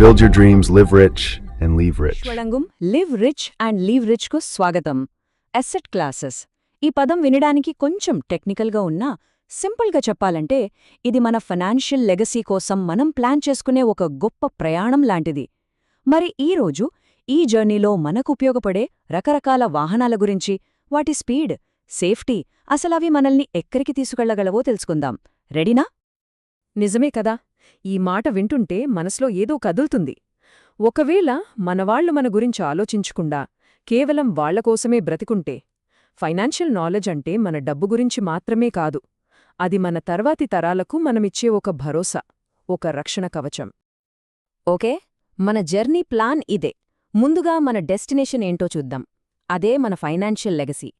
Build your dreams, live rich, and leave rich. వళంగుం live rich and leave rich కు స్వాగతం. Asset classes ఈ పదం వినడానికి కొంచెం టెక్నికల్గా ఉన్నా సింపుల్గా చెప్పాలంటే ఇది మన ఫైనాన్షియల్ లెగసీ కోసం మనం ప్లాన్ చేసుకునే ఒక గొప్ప ప్రయాణం లాంటిది. మరి ఈరోజు ఈ జర్నీలో మనకు ఉపయోగపడే రకరకాల వాహనాల గురించి, వాటి స్పీడ్, సేఫ్టీ, అసలవి మనల్ని ఎక్కడికి తీసుకెళ్లగలవో తెలుసుకుందాం. రెడీనా? నిజమే కదా, ఈ మాట వింటుంటే మనసులో ఏదో కదులుతుంది. ఒకవేళ మనవాళ్లు మన గురించి ఆలోచించకుండా కేవలం వాళ్లకోసమే బ్రతికుంటే, ఫైనాన్షియల్ నాలెడ్జ్ అంటే మన డబ్బు గురించి మాత్రమే కాదు, అది మన తర్వాతి తరాలకు మనమిచ్చే ఒక భరోసా, ఒక రక్షణ కవచం. ఓకే, మన జర్నీ ప్లాన్ ఇదే. ముందుగా మన డెస్టినేషన్ ఏంటో చూద్దాం. అదే మన ఫైనాన్షియల్ లెగసీ.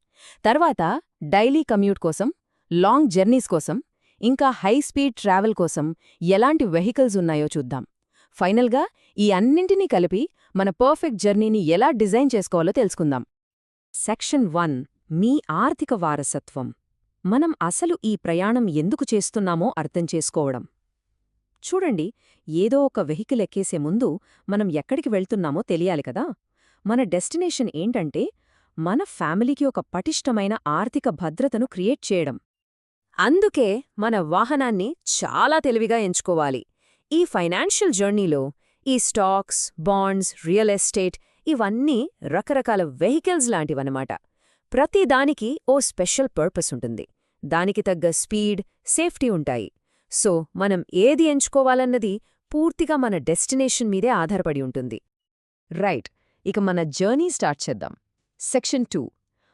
తర్వాత డైలీ కమ్యూట్ కోసం, లాంగ్ జర్నీస్ కోసం, ఇంకా హై స్పీడ్ ట్రావెల్ కోసం ఎలాంటి వెహికల్స్ ఉన్నాయో చూద్దాం. ఫైనల్గా ఈ అన్నింటినీ కలిపి మన పర్ఫెక్ట్ జర్నీని ఎలా డిజైన్ చేసుకోవాలో తెలుసుకుందాం. సెక్షన్ 1, మీ ఆర్థిక వారసత్వం. మనం అసలు ఈ ప్రయాణం ఎందుకు చేస్తున్నామో అర్థం చేసుకోవడం. చూడండి, ఏదో ఒక వెహికల్ ఎక్కేసే ముందు మనం ఎక్కడికి వెళ్తున్నామో తెలియాలి కదా. మన డెస్టినేషన్ ఏంటంటే మన ఫ్యామిలీకి ఒక పటిష్టమైన ఆర్థిక భద్రతను క్రియేట్ చేయడం. అందుకే మన వాహనాన్ని చాలా తెలివిగా ఎంచుకోవాలి. ఈ ఫైనాన్షియల్ జర్నీలో ఈ స్టాక్స్, బాండ్స్, రియల్ ఎస్టేట్ ఇవన్నీ రకరకాల వెహికల్స్ లాంటివన్నమాట. ప్రతిదానికి ఓ స్పెషల్ పర్పస్ ఉంటుంది. దానికి తగ్గ స్పీడ్, సేఫ్టీ ఉంటాయి. సో మనం ఏది ఎంచుకోవాలన్నది పూర్తిగా మన డెస్టినేషన్ మీదే ఆధారపడి ఉంటుంది. రైట్, ఇక మన జర్నీ స్టార్ట్ చేద్దాం. సెక్షన్ 2,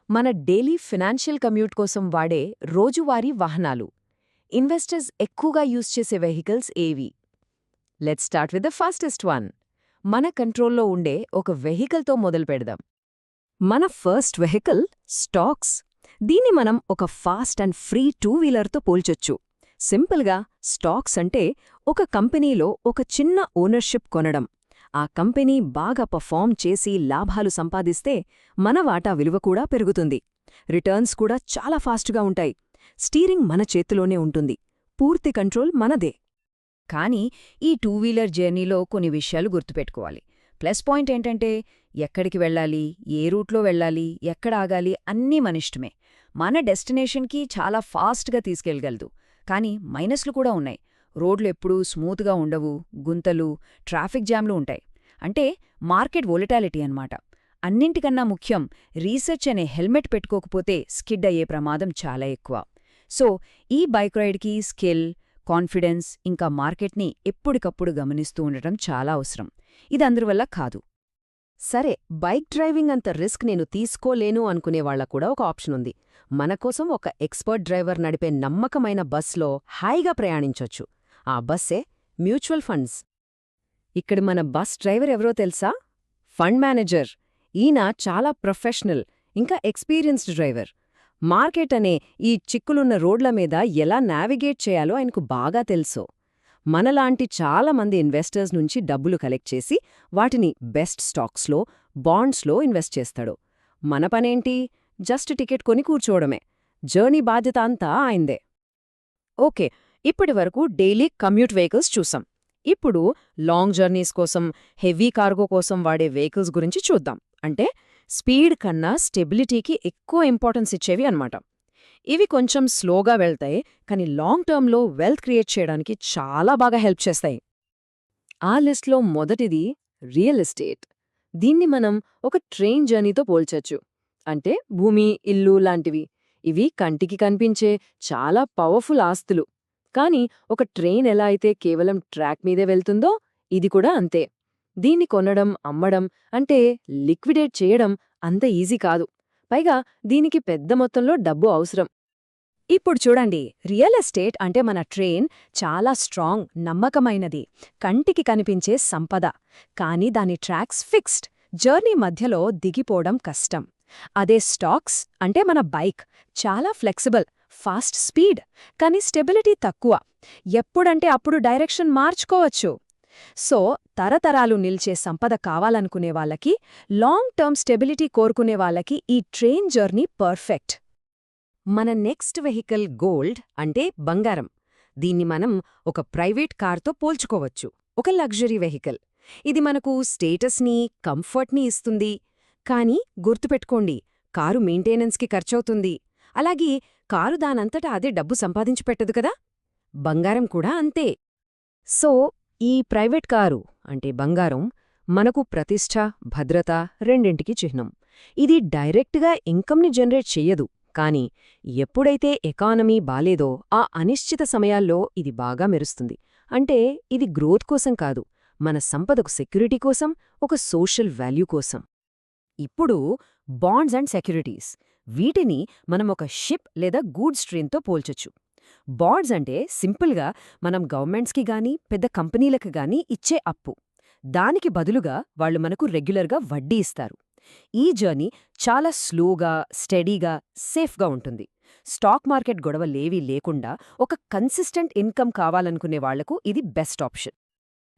మన డైలీ ఫినాన్షియల్ కమ్యూట్ కోసం వాడే రోజువారీ వాహనాలు. ఇన్వెస్టర్స్ ఎక్కువగా యూజ్ చేసే వెహికల్స్ ఏవి? Let's start with the fastest one. మన కంట్రోల్లో ఉండే ఒక వెహికల్తో మొదలుపెడదాం. మన ఫస్ట్ వెహికల్ స్టాక్స్. దీన్ని మనం ఒక ఫాస్ట్ అండ్ ఫ్రీ 2-వీలర్తో పోల్చొచ్చు. సింపుల్గా స్టాక్స్ అంటే ఒక కంపెనీలో ఒక చిన్న ఓనర్షిప్ కొనడం. ఆ కంపెనీ బాగా పర్ఫార్మ్ చేసి లాభాలు సంపాదిస్తే మన వాటా విలువ కూడా పెరుగుతుంది. రిటర్న్స్ కూడా చాలా ఫాస్ట్గా ఉంటాయి. స్టీరింగ్ మన చేతిలోనే ఉంటుంది. పూర్తి కంట్రోల్ మనదే. కానీ ఈ 2-వీలర్ జర్నీలో కొన్ని విషయాలు గుర్తుపెట్టుకోవాలి. ప్లస్ పాయింట్ ఏంటంటే ఎక్కడికి వెళ్ళాలి, ఏ రూట్లో వెళ్ళాలి, ఎక్కడ ఆగాలి అన్నీ మనిష్టమే. మన డెస్టినేషన్కి చాలా ఫాస్ట్గా తీసుకెళ్లగలదు. కానీ మైనస్లు కూడా ఉన్నాయి. రోడ్లు ఎప్పుడూ స్మూత్గా ఉండవు, గుంతలు, ట్రాఫిక్ జామ్లు ఉంటాయి. అంటే మార్కెట్ వోలటాలిటీ అన్నమాట. అన్నింటికన్నా ముఖ్యం, రీసెర్చ్ అనే హెల్మెట్ పెట్టుకోకపోతే స్కిడ్ అయ్యే ప్రమాదం చాలా ఎక్కువ. సో ఈ బైక్ రైడ్కి స్కిల్, కాన్ఫిడెన్స్ ఇంకా మార్కెట్ని ఎప్పటికప్పుడు గమనిస్తూ ఉండటం చాలా అవసరం. ఇది అందరివల్ల కాదు. సరే, బైక్ డ్రైవింగ్ అంత రిస్క్ నేను తీసుకోలేను అనుకునేవాళ్ల కూడా ఒక ఆప్షన్ ఉంది. మనకోసం ఒక ఎక్స్పర్ట్ డ్రైవర్ నడిపే నమ్మకమైన బస్లో హాయిగా ప్రయాణించొచ్చు. ఆ బస్సే మ్యూచువల్ ఫండ్స్. ఇక్కడ మన బస్ డ్రైవర్ ఎవరో తెలుసా? Fund manager. ఈయన చాలా ప్రొఫెషనల్, ఇంకా ఎక్స్పీరియన్స్డ్ డ్రైవర్. మార్కెట్ అనే ఈ చిక్కులున్న రోడ్ల మీద ఎలా నావిగేట్ చేయాలో ఆయనకు బాగా తెలుసు. మనలాంటి చాలామంది ఇన్వెస్టర్స్ నుంచి డబ్బులు కలెక్ట్ చేసి వాటిని బెస్ట్ స్టాక్స్లో, బాండ్స్లో ఇన్వెస్ట్ చేస్తాడు. మన పనేంటి? జస్ట్ టికెట్ కొని కూర్చోవడమే. జర్నీ బాధ్యత అంతా ఆయనదే. ఓకే, ఇప్పటివరకు డైలీ కమ్యూట్ వెహికల్స్ చూసాం. ఇప్పుడు లాంగ్ జర్నీస్ కోసం, హెవీ కార్గో కోసం వాడే వెహికల్స్ గురించి చూద్దాం. అంటే స్పీడ్ కన్నా స్టెబిలిటీకి ఎక్కువ ఇంపార్టెన్స్ ఇచ్చేవి అన్నమాట. ఇవి కొంచెం స్లోగా వెళ్తాయి, కానీ లాంగ్ టర్మ్లో వెల్త్ క్రియేట్ చేయడానికి చాలా బాగా హెల్ప్ చేస్తాయి. ఆ లిస్ట్లో మొదటిది రియల్ ఎస్టేట్. దీన్ని మనం ఒక ట్రైన్ జర్నీతో పోల్చొచ్చు. అంటే భూమి, ఇల్లు లాంటివి. ఇవి కంటికి కనిపించే చాలా పవర్ఫుల్ ఆస్తులు. కానీ ఒక ట్రైన్ ఎలా అయితే కేవలం ట్రాక్ మీదే వెళ్తుందో, ఇది కూడా అంతే. దీన్ని కొనడం, అమ్మడం అంటే లిక్విడేట్ చేయడం అంత ఈజీ కాదు. పైగా దీనికి పెద్ద మొత్తంలో డబ్బు అవసరం. ఇప్పుడు చూడండి, రియల్ ఎస్టేట్ అంటే మన ట్రైన్ చాలా స్ట్రాంగ్, నమ్మకమైనది, కంటికి కనిపించే సంపద. కానీ దాని ట్రాక్స్ ఫిక్స్డ్, జర్నీ మధ్యలో దిగిపోవడం కష్టం. అదే స్టాక్స్ అంటే మన బైక్ చాలా ఫ్లెక్సిబుల్, ఫాస్ట్ స్పీడ్, కానీ స్టెబిలిటీ తక్కువ. ఎప్పుడంటే అప్పుడు డైరెక్షన్ మార్చుకోవచ్చు. సో తరతరాలు నిల్చే సంపద కావాలనుకునే వాళ్ళకి, లాంగ్ టర్మ్ స్టెబిలిటీ కోరుకునే వాళ్ళకి ఈ ట్రైన్ జర్నీ పర్ఫెక్ట్. మన నెక్స్ట్ వెహికల్ గోల్డ్ అంటే బంగారం. దీన్ని మనం ఒక ప్రైవేట్ కార్తో పోల్చుకోవచ్చు, ఒక లగ్జరీ వెహికల్. ఇది మనకు స్టేటస్ని, కంఫర్ట్ని ఇస్తుంది. కానీ గుర్తుపెట్టుకోండి, కారు మెయింటెనెన్స్కి ఖర్చవుతుంది. అలాగే కారు దానంతటా అదే డబ్బు సంపాదించి పెట్టదు కదా. బంగారం కూడా అంతే. సో ఈ ప్రైవేట్ కారు అంటే బంగారం మనకు ప్రతిష్ఠ, భద్రత రెండింటికి చిహ్నం. ఇది డైరెక్ట్గా ఇన్కమ్ని జనరేట్ చెయ్యదు, కానీ ఎప్పుడైతే ఎకానమీ బాలేదో ఆ అనిశ్చిత సమయాల్లో ఇది బాగా మెరుస్తుంది. అంటే ఇది గ్రోత్ కోసం కాదు, మన సంపదకు సెక్యూరిటీ కోసం, ఒక సోషల్ వాల్యూ కోసం. ఇప్పుడు బాండ్స్ అండ్ సెక్యూరిటీస్, వీటిని మనం ఒక షిప్ లేదా గూడ్స్ ట్రైన్తో పోల్చొచ్చు. బాండ్స్ అంటే సింపుల్గా మనం గవర్నమెంట్స్కి గానీ పెద్ద కంపెనీలకు గానీ ఇచ్చే అప్పు. దానికి బదులుగా వాళ్ళు మనకు రెగ్యులర్గా వడ్డీ ఇస్తారు. ఈ జర్నీ చాలా స్లోగా, స్టడీగా, సేఫ్గా ఉంటుంది. స్టాక్ మార్కెట్ గొడవలేవీ లేకుండా ఒక కన్సిస్టెంట్ ఇన్కమ్ కావాలనుకునే వాళ్లకు ఇది బెస్ట్ ఆప్షన్.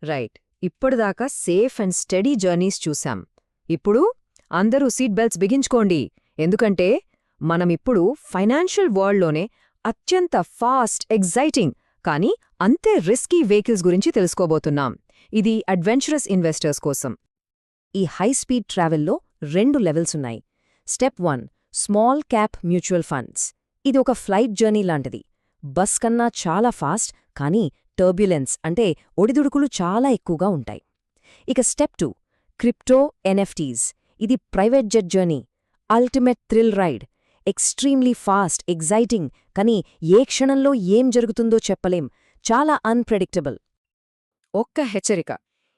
రైట్, ఇప్పటిదాకా సేఫ్ అండ్ స్టడీ జర్నీస్ చూశాం. ఇప్పుడు అందరూ సీట్ బెల్ట్స్ బిగించుకోండి, ఎందుకంటే మనమిప్పుడు ఫైనాన్షియల్ వరల్డ్లోనే అత్యంత ఫాస్ట్, ఎగ్జైటింగ్ కానీ అంతే రిస్కీ వెహికల్స్ గురించి తెలుసుకోబోతున్నాం. ఇది అడ్వెంచరస్ ఇన్వెస్టర్స్ కోసం. ఈ హై స్పీడ్ ట్రావెల్లో 2 లెవెల్స్ ఉన్నాయి. Step 1, small cap mutual funds. ఇది ఒక ఫ్లైట్ జర్నీ లాంటిది. బస్ కన్నా చాలా ఫాస్ట్, కానీ టర్బ్యులెన్స్ అంటే ఒడిదుడుకులు చాలా ఎక్కువగా ఉంటాయి. ఇక స్టెప్ 2, క్రిప్టో ఎన్ఎఫ్టీస్. ఇది private jet journey, ultimate thrill ride. Extremely fast, exciting, కానీ ఏ క్షణంలో ఏం జరుగుతుందో చెప్పలేం, చాలా అన్ప్రెడిక్టబుల్. ఒక్క హెచ్చరిక,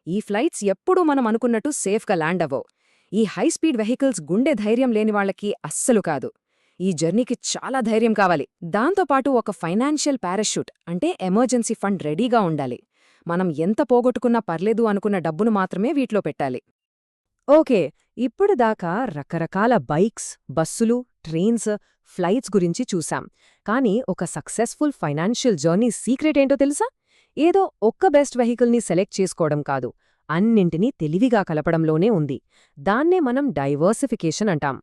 ఈ ఫ్లైట్స్ ఎప్పుడూ మనం అనుకున్నట్టు సేఫ్గా ల్యాండ్ అవ్వవు. ఈ హై స్పీడ్ వెహికల్స్ గుండె ధైర్యం లేని వాళ్లకి అస్సలు కాదు. ఈ జర్నీకి చాలా ధైర్యం కావాలి. దాంతోపాటు ఒక ఫైనాన్షియల్ పారాషూట్ అంటే ఎమర్జెన్సీ ఫండ్ రెడీగా ఉండాలి. మనం ఎంత పోగొట్టుకున్నా పర్లేదు అనుకున్న డబ్బును మాత్రమే వీటిలో పెట్టాలి. ఓకే, ఇప్పుడు దాకా రకరకాల బైక్స్, బస్సులు, ట్రైన్స్, ఫ్లైట్స్ గురించి చూశాం. కానీ ఒక సక్సెస్ఫుల్ ఫైనాన్షియల్ జర్నీ సీక్రెట్ ఏంటో తెలుసా? ఏదో ఒక్క బెస్ట్ వెహికల్ని సెలెక్ట్ చేసుకోవడం కాదు, అన్నింటినీ తెలివిగా కలపడంలోనే ఉంది. దాన్నే మనం డైవర్సిఫికేషన్ అంటాం.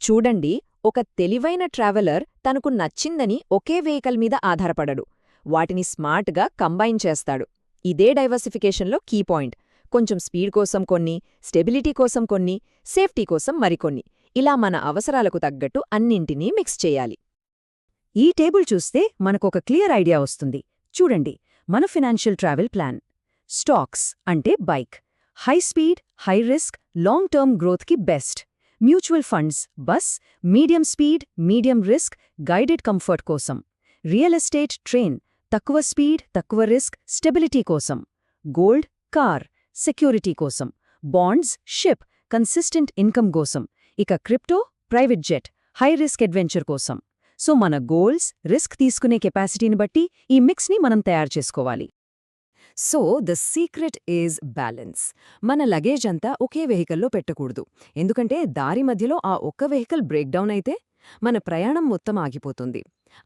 చూడండి, ఒక తెలివైన ట్రావెలర్ తనకు నచ్చిందని ఒకే వెహికల్ మీద ఆధారపడడు. వాటిని స్మార్ట్గా కంబైన్ చేస్తాడు. ఇదే డైవర్సిఫికేషన్లో కీ పాయింట్. కొంచెం స్పీడ్ కోసం కొన్ని, స్టెబిలిటీ కోసం కొన్ని, సేఫ్టీ కోసం మరికొన్ని, ఇలా మన అవసరాలకు తగ్గట్టు అన్నింటినీ మిక్స్ చేయాలి. ఈ టేబుల్ చూస్తే మనకొక క్లియర్ ఐడియా వస్తుంది. చూడండి, మన ఫినాన్షియల్ ట్రావెల్ ప్లాన్. స్టాక్స్ అంటే bike, high speed, high risk, long term గ్రోత్కి best. Mutual funds bus, medium speed, medium risk, guided comfort కోసం. రియల్ ఎస్టేట్ ట్రైన్, తక్కువ స్పీడ్, తక్కువ రిస్క్, స్టెబిలిటీ కోసం. గోల్డ్ కార్, సెక్యూరిటీ కోసం. బాండ్స్ షిప్, కన్సిస్టెంట్ ఇన్కమ్ కోసం. ఇక crypto private jet, high risk adventure కోసం. So మన గోల్స్, రిస్క్ తీసుకునే కెపాసిటీని బట్టి ఈ మిక్స్ని మనం తయారు చేసుకోవాలి. So the secret is balance. మన లగేజ్ అంతా ఒకే వెహికల్లో పెట్టకూడదు, ఎందుకంటే దారి మధ్యలో ఆ ఒక్క వెహికల్ బ్రేక్డౌన్ అయితే మన ప్రయాణం మొత్తం ఆగిపోతుంది.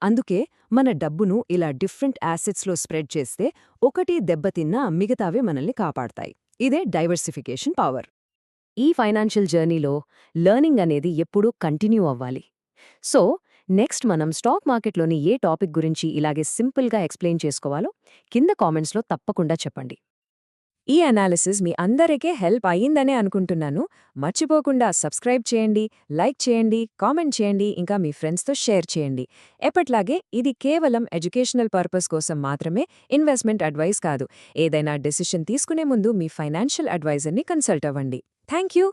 అందుకే మన డబ్బును ఇలా డిఫరెంట్ యాసెట్స్లో స్ప్రెడ్ చేస్తే ఒకటి దెబ్బతిన్నా మిగతావే మనల్ని కాపాడతాయి. ఇదే డైవర్సిఫికేషన్ పవర్. ఈ ఫైనాన్షియల్ జర్నీలో లెర్నింగ్ అనేది ఎప్పుడూ కంటిన్యూ అవ్వాలి. సో నెక్స్ట్ మనం స్టాక్ మార్కెట్లోని ఏ టాపిక్ గురించి ఇలాగే సింపుల్గా ఎక్స్ప్లెయిన్ చేసుకోవాలో కింద కామెంట్స్లో తప్పకుండా చెప్పండి. ఈ అనాలిసిస్ మీ అందరికీ హెల్ప్ అయ్యిందనే అనుకుంటున్నాను. మర్చిపోకుండా సబ్స్క్రైబ్ చేయండి, లైక్ చేయండి, కామెంట్ చేయండి, ఇంకా మీ ఫ్రెండ్స్తో షేర్ చేయండి. ఎప్పట్లాగే ఇది కేవలం ఎడ్యుకేషనల్ పర్పస్ కోసం మాత్రమే, ఇన్వెస్ట్మెంట్ అడ్వైస్ కాదు. ఏదైనా డెసిషన్ తీసుకునే ముందు మీ ఫైనాన్షియల్ అడ్వైజర్ని కన్సల్ట్ అవ్వండి. Thank you.